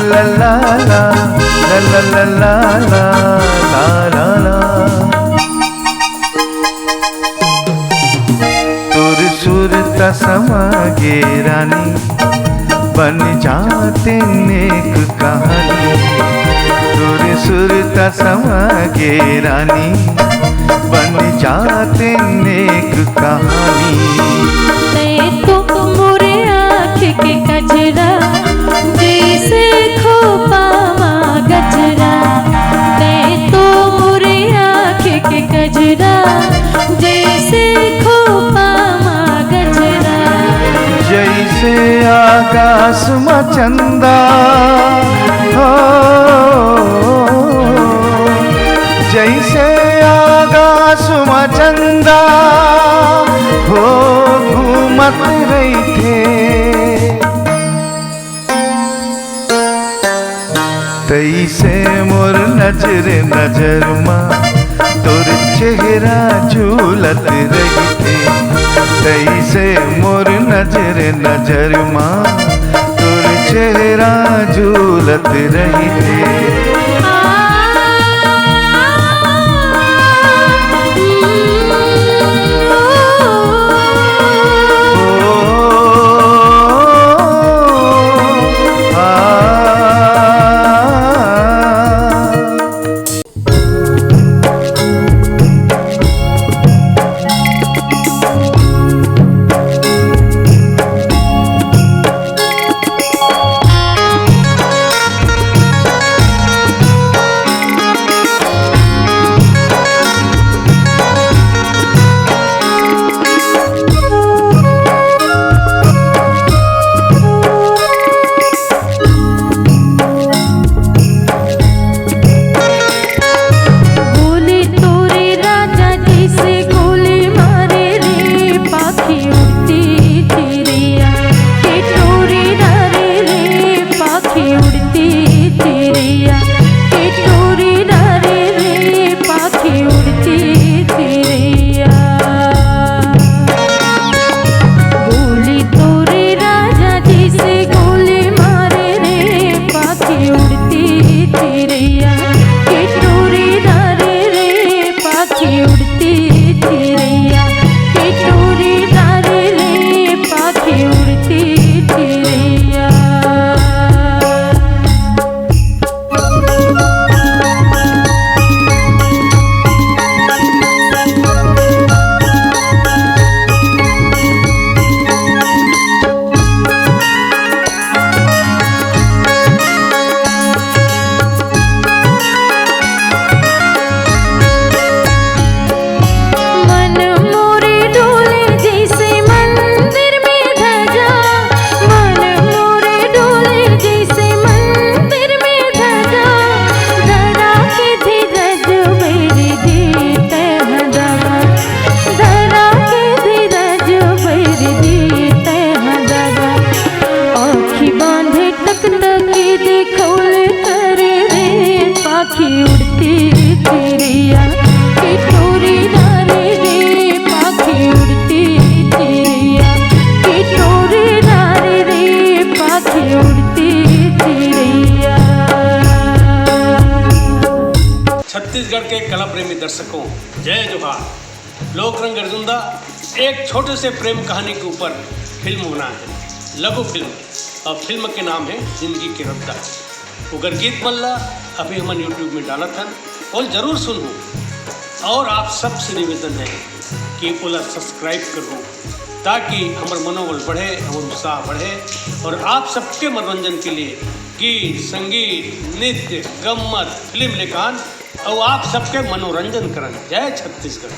ला ला ला ला ला ला ला ला ला ला। तुर सुरता समागे रानी बन जाते नेक कहानी। तुर सुरता समागे रानी बन जाते नेक कहानी। तो मोरे आँख के कजरा जैसे खोपावा गजरा। तो मोरे आँख के कजरा जैसे खोपावा गजरा। जैसे आकाश में चंदा हो, जैसे आकाश में चंदा हो घूमत रही थे। तैसे मोर नजर नजर माँ तोर चेहरा झूलत रही थे। तैसे मोर नजर नजर माँ तोर चेहरा झूलत रही थे। छत्तीसगढ़ के कला प्रेमी दर्शकों जय जोहार। लोकरंग अर्जुनदा एक छोटे से प्रेम कहानी के ऊपर फिल्म बना है, लघु फिल्म, और फिल्म के नाम है जिंदगी के रद्दा। उगर गीत मल्ला अभी हम यूट्यूब में डाला था और ज़रूर सुनूँ। और आप सबसे निवेदन है कि ओला सब्सक्राइब करो ताकि हमारा मनोबल बढ़े, हमारा उत्साह बढ़े और आप सबके मनोरंजन के लिए गीत, संगीत, नृत्य, गम्मत, फिल्म लेखान और आप सबके मनोरंजन करन। जय छत्तीसगढ़।